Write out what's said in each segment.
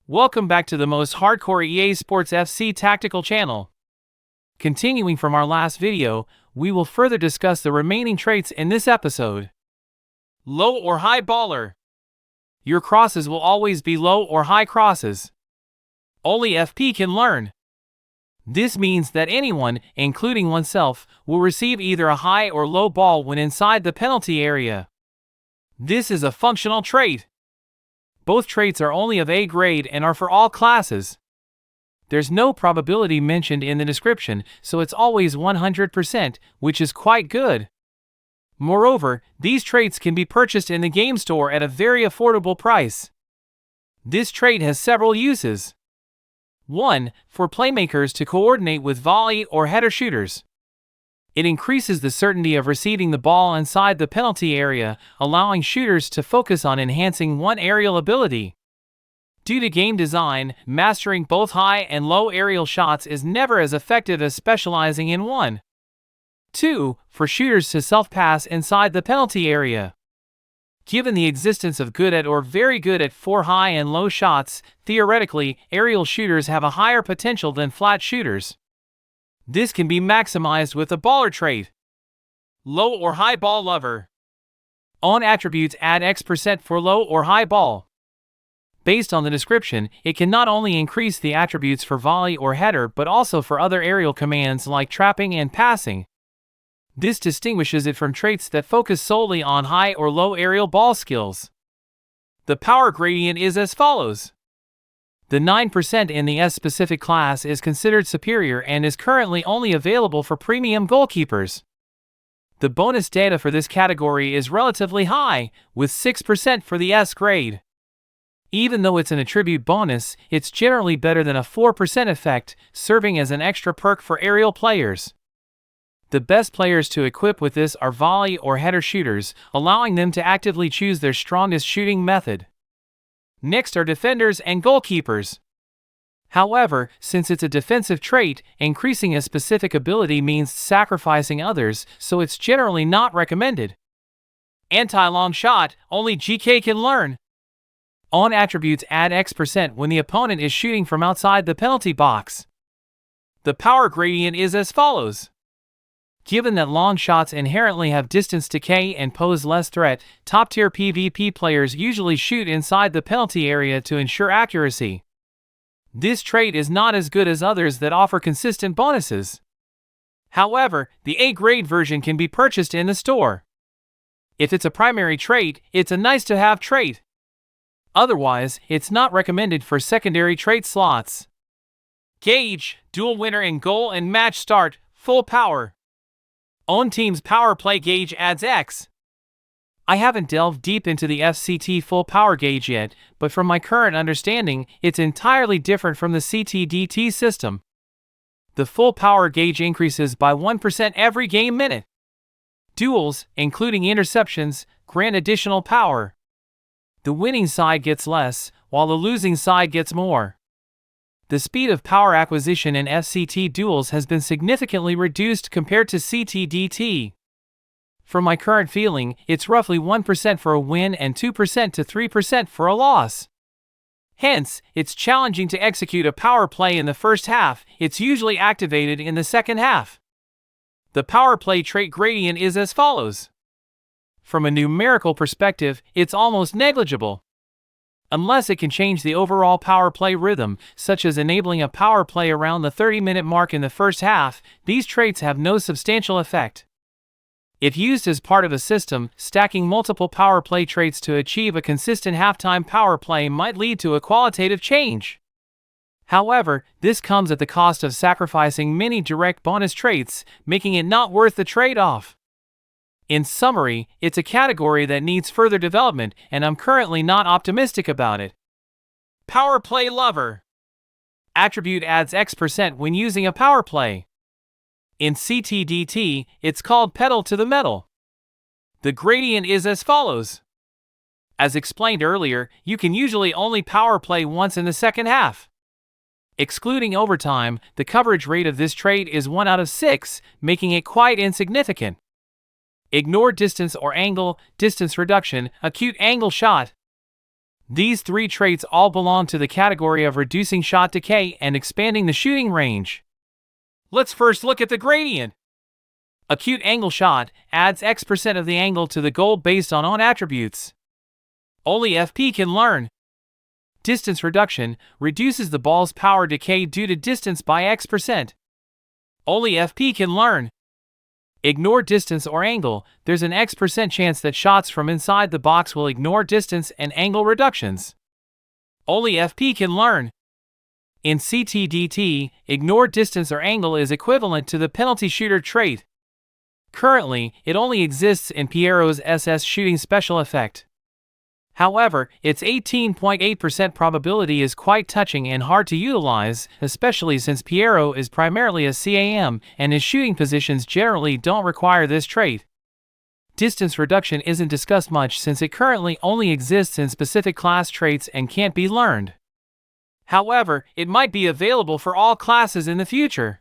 Welcome back to the most hardcore EA Sports FC tactical channel. Continuing from our last video, we will further discuss the remaining traits in this episode. Low or high baller. Your crosses will always be low or high crosses. Only FP can learn. This means that anyone, including oneself, will receive either a high or low ball when inside the penalty area. This is a functional trait. Both traits are only of A grade and are for all classes. There's no probability mentioned in the description, so it's always 100%, which is quite good. Moreover, these traits can be purchased in the game store at a very affordable price. This trait has several uses. 1. For playmakers to coordinate with volley or header shooters. It increases the certainty of receiving the ball inside the penalty area, allowing shooters to focus on enhancing one aerial ability. Due to game design, mastering both high and low aerial shots is never as effective as specializing in one. 2. For shooters to self-pass inside the penalty area. Given the existence of good at or very good at for high and low shots, theoretically, aerial shooters have a higher potential than flat shooters. This can be maximized with a baller trait. Low or high ball lover. On attributes add X% for low or high ball. Based on the description, it can not only increase the attributes for volley or header but also for other aerial commands like trapping and passing. This distinguishes it from traits that focus solely on high or low aerial ball skills. The power gradient is as follows. The 9% in the S-specific class is considered superior and is currently only available for premium goalkeepers. The bonus data for this category is relatively high, with 6% for the S grade. Even though it's an attribute bonus, it's generally better than a 4% effect, serving as an extra perk for aerial players. The best players to equip with this are volley or header shooters, allowing them to actively choose their strongest shooting method. Next are defenders and goalkeepers. However, since it's a defensive trait, increasing a specific ability means sacrificing others, so it's generally not recommended. Anti-long shot, only GK can learn. On attributes add X% when the opponent is shooting from outside the penalty box. The power gradient is as follows. Given that long shots inherently have distance decay and pose less threat, top-tier PvP players usually shoot inside the penalty area to ensure accuracy. This trait is not as good as others that offer consistent bonuses. However, the A-grade version can be purchased in the store. If it's a primary trait, it's a nice-to-have trait. Otherwise, it's not recommended for secondary trait slots. Gauge, dual winner in goal and match start, full power. Own team's power play gauge adds X. I haven't delved deep into the FCT full power gauge yet, but from my current understanding, it's entirely different from the CTDT system. The full power gauge increases by 1% every game minute. Duels, including interceptions, grant additional power. The winning side gets less, while the losing side gets more. The speed of power acquisition in FCT duels has been significantly reduced compared to CTDT. From my current feeling, it's roughly 1% for a win and 2% to 3% for a loss. Hence, it's challenging to execute a power play in the first half, it's usually activated in the second half. The power play trait gradient is as follows. From a numerical perspective, it's almost negligible. Unless it can change the overall power play rhythm, such as enabling a power play around the 30-minute mark in the first half, these traits have no substantial effect. If used as part of a system, stacking multiple power play traits to achieve a consistent halftime power play might lead to a qualitative change. However, this comes at the cost of sacrificing many direct bonus traits, making it not worth the trade-off. In summary, it's a category that needs further development, and I'm currently not optimistic about it. Power play lover. Attribute adds X% when using a power play. In CTDT, it's called pedal to the metal. The gradient is as follows. As explained earlier, you can usually only power play once in the second half. Excluding overtime, the coverage rate of this trait is 1 out of 6, making it quite insignificant. Ignore distance or angle, distance reduction, acute angle shot. These three traits all belong to the category of reducing shot decay and expanding the shooting range. Let's first look at the gradient. Acute angle shot adds X% of the angle to the goal based on attributes. Only FP can learn. Distance reduction reduces the ball's power decay due to distance by X%. Only FP can learn. Ignore distance or angle. There's an X% chance that shots from inside the box will ignore distance and angle reductions. Only FP can learn. In CTDT, ignore distance or angle is equivalent to the penalty shooter trait. Currently, it only exists in Piero's SS shooting special effect. However, its 18.8% probability is quite touching and hard to utilize, especially since Piero is primarily a CAM and his shooting positions generally don't require this trait. Distance reduction isn't discussed much since it currently only exists in specific class traits and can't be learned. However, it might be available for all classes in the future.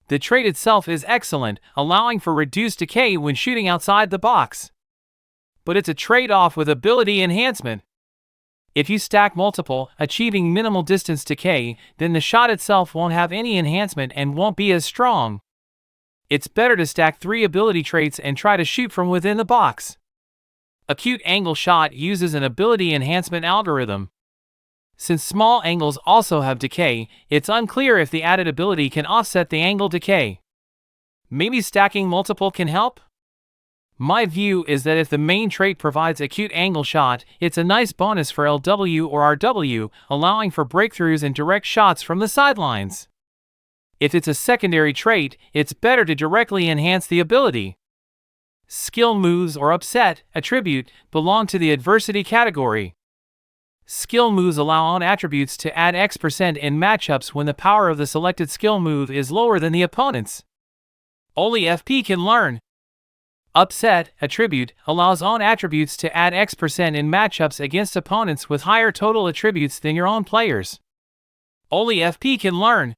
The trait itself is excellent, allowing for reduced decay when shooting outside the box. But it's a trade-off with ability enhancement. If you stack multiple, achieving minimal distance decay, then the shot itself won't have any enhancement and won't be as strong. It's better to stack 3 ability traits and try to shoot from within the box. Acute angle shot uses an ability enhancement algorithm. Since small angles also have decay, it's unclear if the added ability can offset the angle decay. Maybe stacking multiple can help? My view is that if the main trait provides acute angle shot, it's a nice bonus for LW or RW, allowing for breakthroughs and direct shots from the sidelines. If it's a secondary trait, it's better to directly enhance the ability. Skill moves or upset attribute belong to the adversity category. Skill moves allow on attributes to add X% in matchups when the power of the selected skill move is lower than the opponent's. Only FP can learn. Upset attribute allows on attributes to add X% in matchups against opponents with higher total attributes than your own players. Only FP can learn.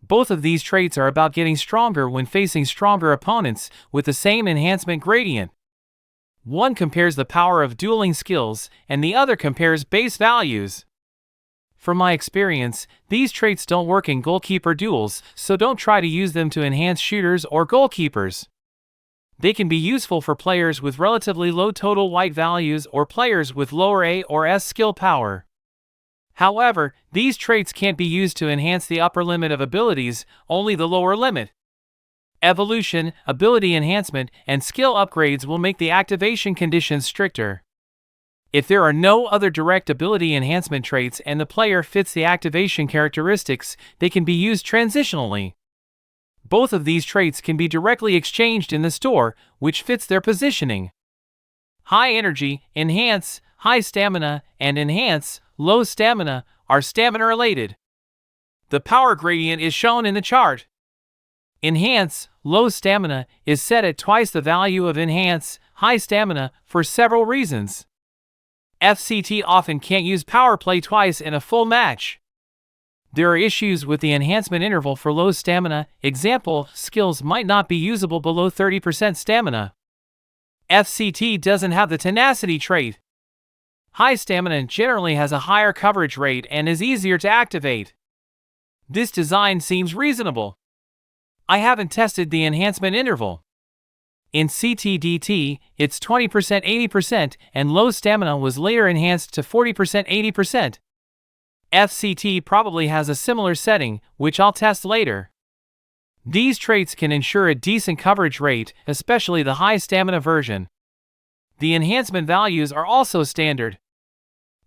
Both of these traits are about getting stronger when facing stronger opponents with the same enhancement gradient. One compares the power of dueling skills, and the other compares base values. From my experience, these traits don't work in goalkeeper duels, so don't try to use them to enhance shooters or goalkeepers. They can be useful for players with relatively low total white values or players with lower A or S skill power. However, these traits can't be used to enhance the upper limit of abilities, only the lower limit. Evolution, ability enhancement, and skill upgrades will make the activation conditions stricter. If there are no other direct ability enhancement traits and the player fits the activation characteristics, they can be used transitionally. Both of these traits can be directly exchanged in the store, which fits their positioning. High energy, enhance, high stamina, and enhance, low stamina, are stamina related. The power gradient is shown in the chart. Enhance, low stamina, is set at twice the value of enhance, high stamina, for several reasons. FCT often can't use power play twice in a full match. There are issues with the enhancement interval for low stamina, example, skills might not be usable below 30% stamina. FCT doesn't have the tenacity trait. High stamina generally has a higher coverage rate and is easier to activate. This design seems reasonable. I haven't tested the enhancement interval. In CTDT, it's 20% 80% and low stamina was later enhanced to 40% 80%. FCT probably has a similar setting, which I'll test later. These traits can ensure a decent coverage rate, especially the high stamina version. The enhancement values are also standard.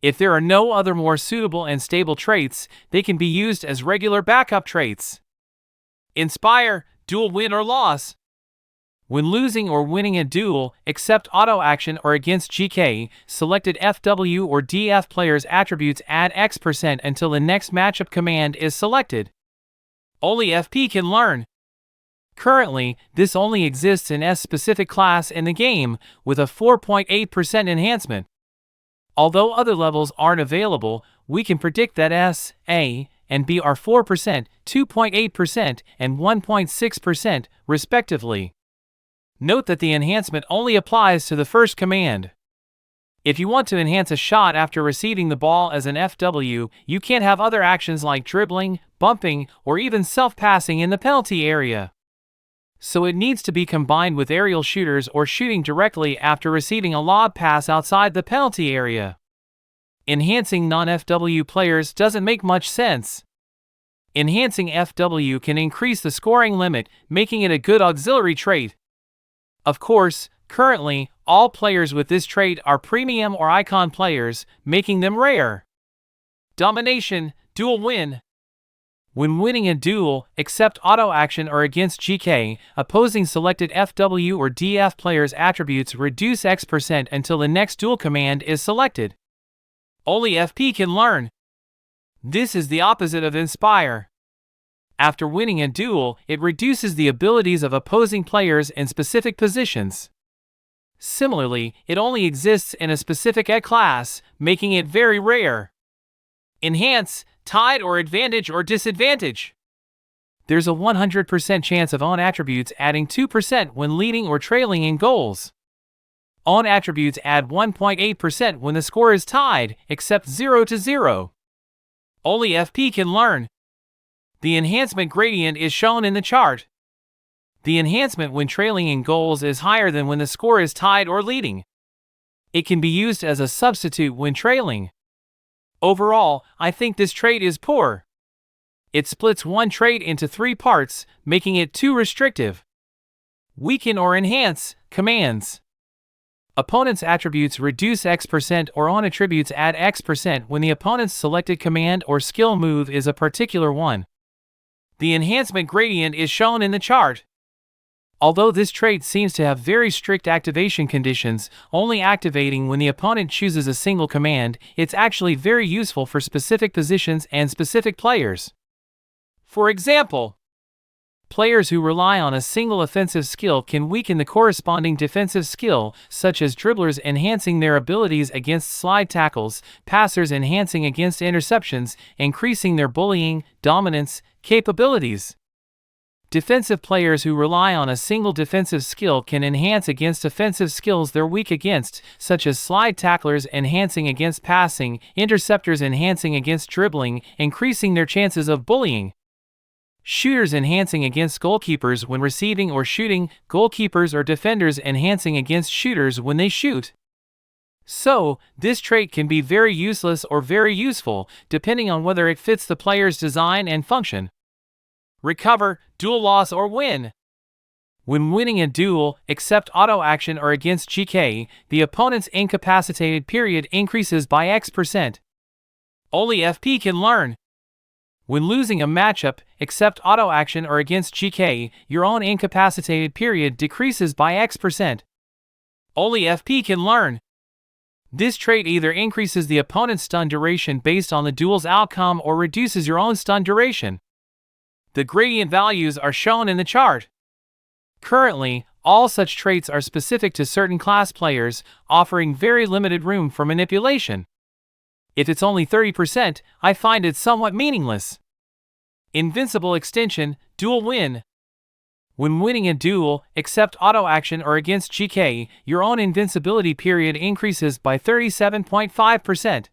If there are no other more suitable and stable traits, they can be used as regular backup traits. Inspire, duel win or loss. When losing or winning a duel, except auto action or against GK, selected FW or DF players' attributes add X% until the next matchup command is selected. Only FP can learn. Currently, this only exists in S-specific class in the game, with a 4.8% enhancement. Although other levels aren't available, we can predict that S, A, and B are 4%, 2.8%, and 1.6%, respectively. Note that the enhancement only applies to the first command. If you want to enhance a shot after receiving the ball as an FW, you can't have other actions like dribbling, bumping, or even self-passing in the penalty area. So it needs to be combined with aerial shooters or shooting directly after receiving a lob pass outside the penalty area. Enhancing non-FW players doesn't make much sense. Enhancing FW can increase the scoring limit, making it a good auxiliary trait. Of course, currently, all players with this trait are premium or icon players, making them rare. Domination, duel win. When winning a duel, except auto action or against GK, opposing selected FW or DF players' attributes reduce X% until the next duel command is selected. Only FP can learn. This is the opposite of Inspire. After winning a duel, it reduces the abilities of opposing players in specific positions. Similarly, it only exists in a specific E class, making it very rare. Enhance, tied or advantage or disadvantage. There's a 100% chance of own attributes adding 2% when leading or trailing in goals. Own attributes add 1.8% when the score is tied, except 0-0. Only FP can learn. The enhancement gradient is shown in the chart. The enhancement when trailing in goals is higher than when the score is tied or leading. It can be used as a substitute when trailing. Overall, I think this trait is poor. It splits one trait into 3 parts, making it too restrictive. Weaken or enhance commands. Opponent's attributes reduce X% or own attributes add X% when the opponent's selected command or skill move is a particular one. The enhancement gradient is shown in the chart. Although this trait seems to have very strict activation conditions, only activating when the opponent chooses a single command, it's actually very useful for specific positions and specific players. For example, players who rely on a single offensive skill can weaken the corresponding defensive skill, such as dribblers enhancing their abilities against slide tackles, passers enhancing against interceptions, increasing their bullying, dominance, capabilities. Defensive players who rely on a single defensive skill can enhance against offensive skills they're weak against, such as slide tacklers enhancing against passing, interceptors enhancing against dribbling, increasing their chances of bullying. Shooters enhancing against goalkeepers when receiving or shooting, goalkeepers or defenders enhancing against shooters when they shoot. So, this trait can be very useless or very useful, depending on whether it fits the player's design and function. Recover, duel loss or win. When winning a duel, except auto action or against GK, the opponent's incapacitated period increases by X%. Only FP can learn. When losing a matchup, except auto action or against GK, your own incapacitated period decreases by X%. Only FP can learn. This trait either increases the opponent's stun duration based on the duel's outcome or reduces your own stun duration. The gradient values are shown in the chart. Currently, all such traits are specific to certain class players, offering very limited room for manipulation. If it's only 30%, I find it somewhat meaningless. Invincible extension, duel win. When winning a duel, except auto action or against GK, your own invincibility period increases by 37.5%.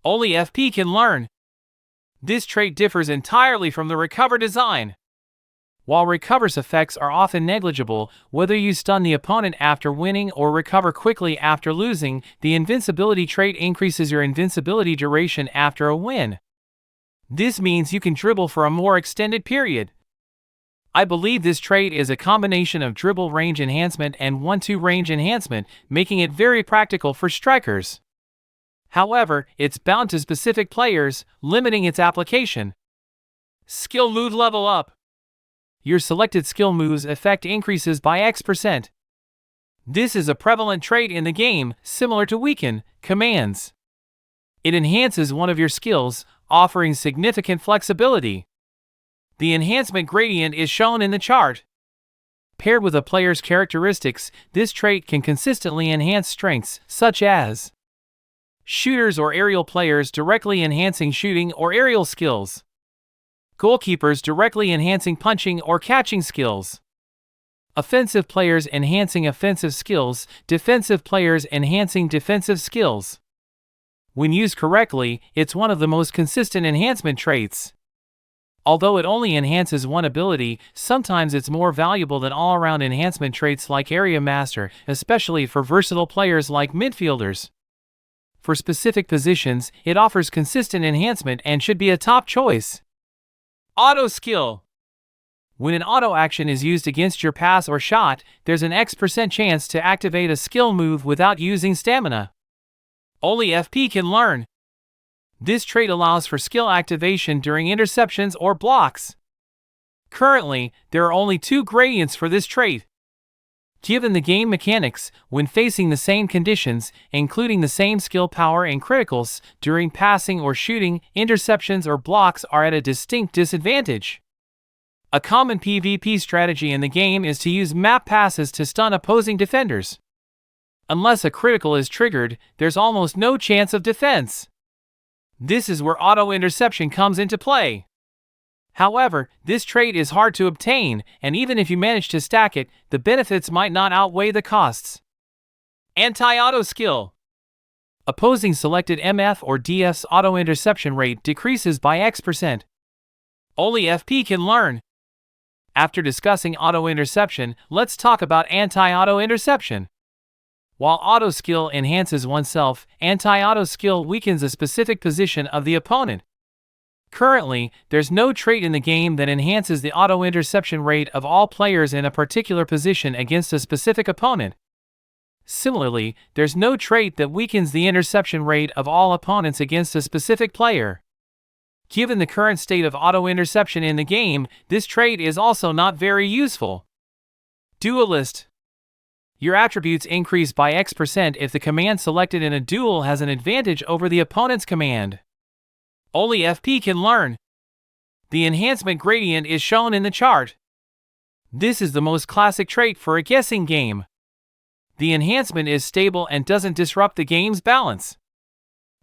Only FP can learn. This trait differs entirely from the recover design. While recover's effects are often negligible, whether you stun the opponent after winning or recover quickly after losing, the invincibility trait increases your invincibility duration after a win. This means you can dribble for a more extended period. I believe this trait is a combination of dribble range enhancement and 1-2 range enhancement, making it very practical for strikers. However, it's bound to specific players, limiting its application. Skill move level up. Your selected skill move's effect increases by X%. This is a prevalent trait in the game, similar to weaken commands. It enhances one of your skills, offering significant flexibility. The enhancement gradient is shown in the chart. Paired with a player's characteristics, this trait can consistently enhance strengths, such as shooters or aerial players directly enhancing shooting or aerial skills. Goalkeepers directly enhancing punching or catching skills. Offensive players enhancing offensive skills, defensive players enhancing defensive skills. When used correctly, it's one of the most consistent enhancement traits. Although it only enhances one ability, sometimes it's more valuable than all-around enhancement traits like Area Master, especially for versatile players like midfielders. For specific positions, it offers consistent enhancement and should be a top choice. Auto Skill. When an auto action is used against your pass or shot, there's an X% chance to activate a skill move without using stamina. Only FP can learn. This trait allows for skill activation during interceptions or blocks. Currently, there are only 2 gradients for this trait. Given the game mechanics, when facing the same conditions, including the same skill power and criticals, during passing or shooting, interceptions or blocks are at a distinct disadvantage. A common PvP strategy in the game is to use map passes to stun opposing defenders. Unless a critical is triggered, there's almost no chance of defense. This is where auto-interception comes into play. However, this trait is hard to obtain, and even if you manage to stack it, the benefits might not outweigh the costs. Anti-auto skill. Opposing selected MF or DF's auto-interception rate decreases by X%. Only FP can learn. After discussing auto-interception, let's talk about anti-auto interception. While auto skill enhances oneself, anti-auto skill weakens a specific position of the opponent. Currently, there's no trait in the game that enhances the auto-interception rate of all players in a particular position against a specific opponent. Similarly, there's no trait that weakens the interception rate of all opponents against a specific player. Given the current state of auto-interception in the game, this trait is also not very useful. Duelist. Your attributes increase by X% if the command selected in a duel has an advantage over the opponent's command. Only FP can learn. The enhancement gradient is shown in the chart. This is the most classic trait for a guessing game. The enhancement is stable and doesn't disrupt the game's balance.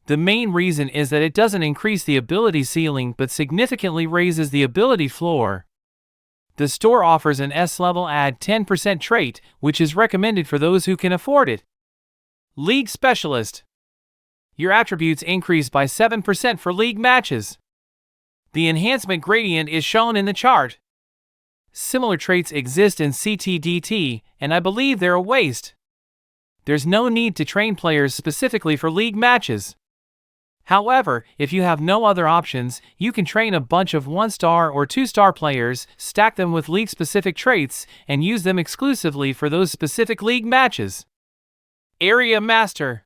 The main reason is that it doesn't increase the ability ceiling but significantly raises the ability floor. The store offers an S-level add 10% trait, which is recommended for those who can afford it. League Specialist. Your attributes increase by 7% for league matches. The enhancement gradient is shown in the chart. Similar traits exist in CTDT, and I believe they're a waste. There's no need to train players specifically for league matches. However, if you have no other options, you can train a bunch of 1-star or 2-star players, stack them with league-specific traits, and use them exclusively for those specific league matches. Area Master.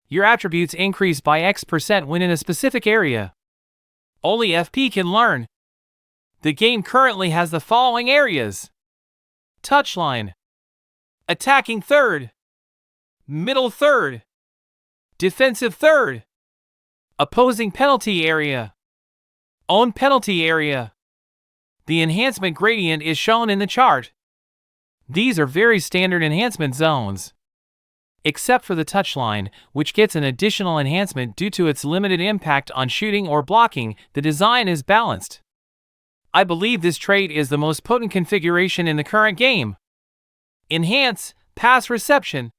Your attributes increase by X% when in a specific area. Only FP can learn. The game currently has the following areas: touchline, attacking third, middle third, defensive third, opposing penalty area, own penalty area. The enhancement gradient is shown in the chart. These are very standard enhancement zones. Except for the touchline, which gets an additional enhancement due to its limited impact on shooting or blocking, the design is balanced. I believe this trait is the most potent configuration in the current game. Enhance, pass reception.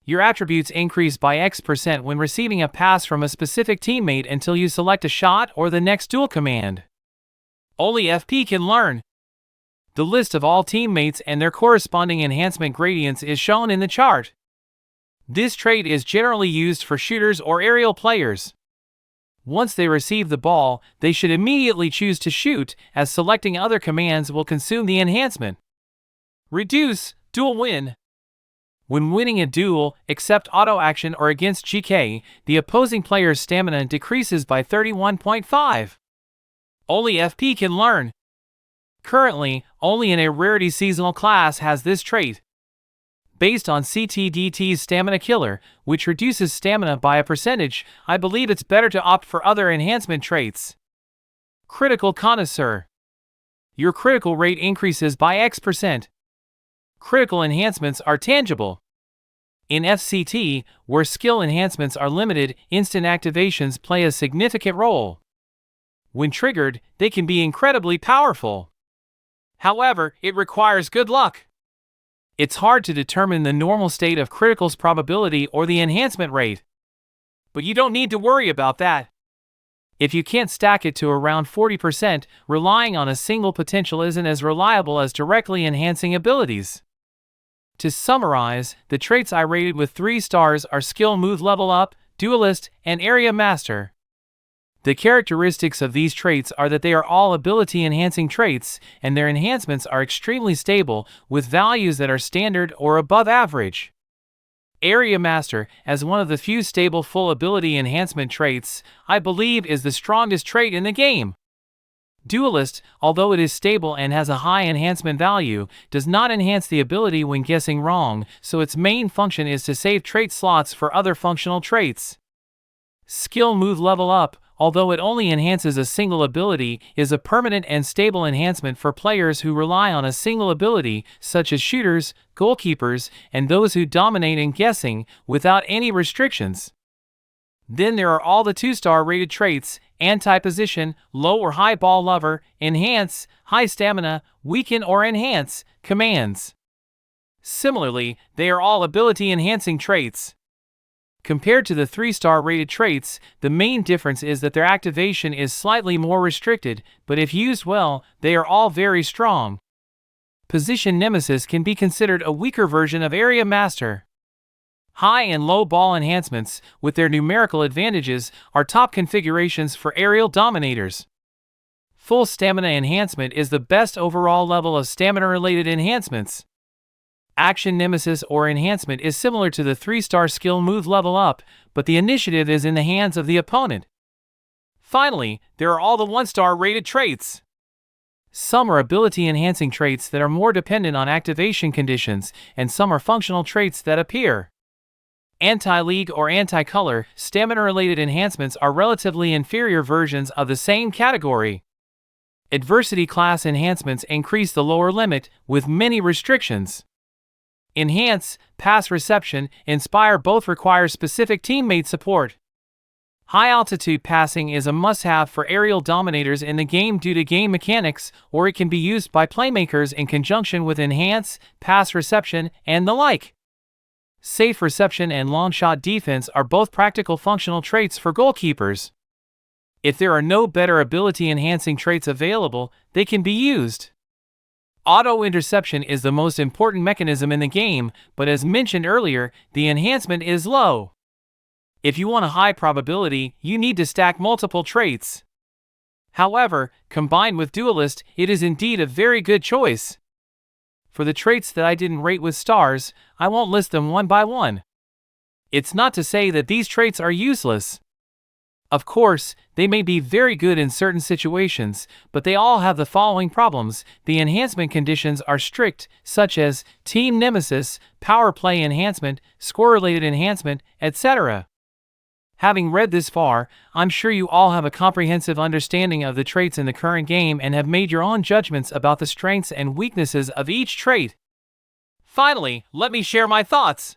Your attributes increase by X% when receiving a pass from a specific teammate until you select a shot or the next duel command. Only FP can learn. The list of all teammates and their corresponding enhancement gradients is shown in the chart. This trait is generally used for shooters or aerial players. Once they receive the ball, they should immediately choose to shoot, as selecting other commands will consume the enhancement. Reduce, duel win. When winning a duel, except auto action or against GK, the opposing player's stamina decreases by 31.5. Only FP can learn. Currently, only an rarity seasonal class has this trait. Based on CTDT's Stamina Killer, which reduces stamina by a percentage, I believe it's better to opt for other enhancement traits. Critical Connoisseur. Your critical rate increases by X%. Critical enhancements are tangible. In FCT, where skill enhancements are limited, instant activations play a significant role. When triggered, they can be incredibly powerful. However, it requires good luck. It's hard to determine the normal state of critical's probability or the enhancement rate. But you don't need to worry about that. If you can't stack it to around 40%, relying on a single potential isn't as reliable as directly enhancing abilities. To summarize, the traits I rated with 3 stars are Skill Move Level Up, Duelist, and Area Master. The characteristics of these traits are that they are all ability-enhancing traits, and their enhancements are extremely stable, with values that are standard or above average. Area Master, as one of the few stable full ability enhancement traits, I believe is the strongest trait in the game. Duelist, although it is stable and has a high enhancement value, does not enhance the ability when guessing wrong, so its main function is to save trait slots for other functional traits. Skill Move Level Up, although it only enhances a single ability, is a permanent and stable enhancement for players who rely on a single ability, such as shooters, goalkeepers, and those who dominate in guessing, without any restrictions. Then there are all the 2-star rated traits: Anti-Position, Low or High Ball Lover, Enhance, High Stamina, Weaken or Enhance, commands. Similarly, they are all ability-enhancing traits. Compared to the 3-star rated traits, the main difference is that their activation is slightly more restricted, but if used well, they are all very strong. Position Nemesis can be considered a weaker version of Area Master. High and low ball enhancements, with their numerical advantages, are top configurations for aerial dominators. Full Stamina Enhancement is the best overall level of stamina-related enhancements. Action Nemesis or Enhancement is similar to the 3-star Skill Move Level Up, but the initiative is in the hands of the opponent. Finally, there are all the 1-star rated traits. Some are ability-enhancing traits that are more dependent on activation conditions, and some are functional traits that appear. Anti-League or Anti-Color, stamina-related enhancements are relatively inferior versions of the same category. Adversity class enhancements increase the lower limit, with many restrictions. Enhance, Pass Reception, Inspire both require specific teammate support. High-altitude passing is a must-have for aerial dominators in the game due to game mechanics, or it can be used by playmakers in conjunction with Enhance, Pass Reception, and the like. Safe Reception and Long Shot Defense are both practical functional traits for goalkeepers. If there are no better ability-enhancing traits available, they can be used. Auto-interception is the most important mechanism in the game, but as mentioned earlier, the enhancement is low. If you want a high probability, you need to stack multiple traits. However, combined with Duelist, it is indeed a very good choice. For the traits that I didn't rate with stars, I won't list them one by one. It's not to say that these traits are useless. Of course, they may be very good in certain situations, but they all have the following problems. The enhancement conditions are strict, such as Team Nemesis, Power Play Enhancement, Score-related Enhancement, etc. Having read this far, I'm sure you all have a comprehensive understanding of the traits in the current game and have made your own judgments about the strengths and weaknesses of each trait. Finally, let me share my thoughts.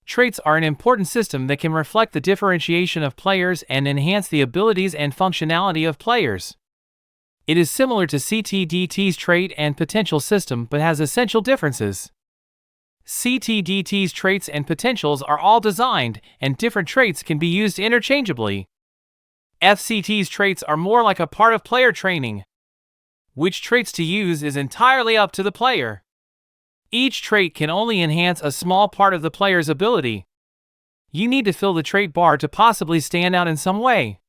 Traits are an important system that can reflect the differentiation of players and enhance the abilities and functionality of players. It is similar to CTDT's trait and potential system but has essential differences. CTDT's traits and potentials are all designed, and different traits can be used interchangeably. FCT's traits are more like a part of player training. Which traits to use is entirely up to the player. Each trait can only enhance a small part of the player's ability. You need to fill the trait bar to possibly stand out in some way.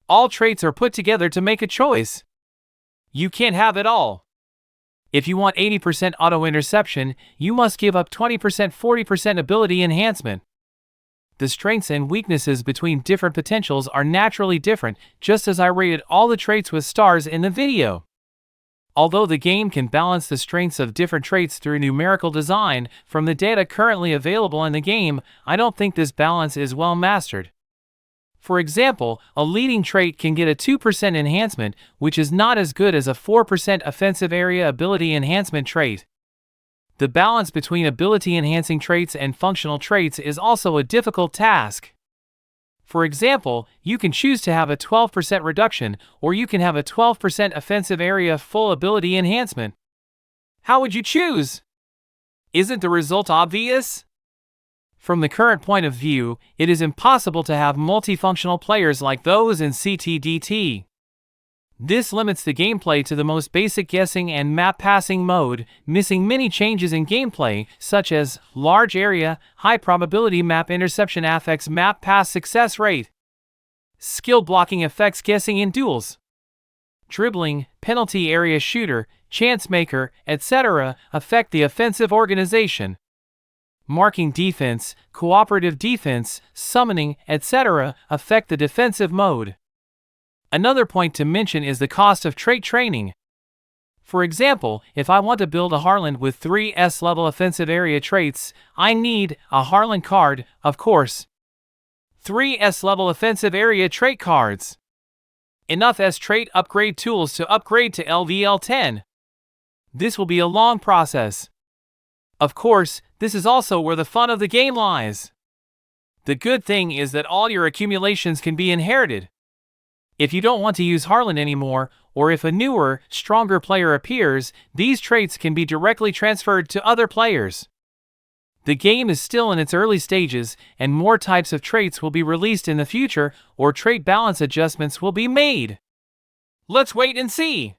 All traits are put together to make a choice. You can't have it all. If you want 80% auto-interception, you must give up 20%-40% ability enhancement. The strengths and weaknesses between different potentials are naturally different, just as I rated all the traits with stars in the video. Although the game can balance the strengths of different traits through numerical design, from the data currently available in the game, I don't think this balance is well mastered. For example, a leading trait can get a 2% enhancement, which is not as good as a 4% offensive area ability enhancement trait. The balance between ability-enhancing traits and functional traits is also a difficult task. For example, you can choose to have a 12% reduction, or you can have a 12% offensive area full ability enhancement. How would you choose? Isn't the result obvious? From the current point of view, it is impossible to have multifunctional players like those in CTDT. This limits the gameplay to the most basic guessing and map passing mode, missing many changes in gameplay, such as large area, high probability map interception affects map pass success rate. Skill blocking affects guessing in duels. Dribbling, penalty area shooter, chance maker, etc. affect the offensive organization. Marking defense, cooperative defense, summoning, etc. affect the defensive mode. Another point to mention is the cost of trait training. For example, if I want to build a Harland with 3 S-level offensive area traits, I need a Harland card, of course. 3 S-level offensive area trait cards. Enough S-trait upgrade tools to upgrade to LVL 10. This will be a long process. Of course, this is also where the fun of the game lies. The good thing is that all your accumulations can be inherited. If you don't want to use Harland anymore, or if a newer, stronger player appears, these traits can be directly transferred to other players. The game is still in its early stages, and more types of traits will be released in the future, or trait balance adjustments will be made. Let's wait and see!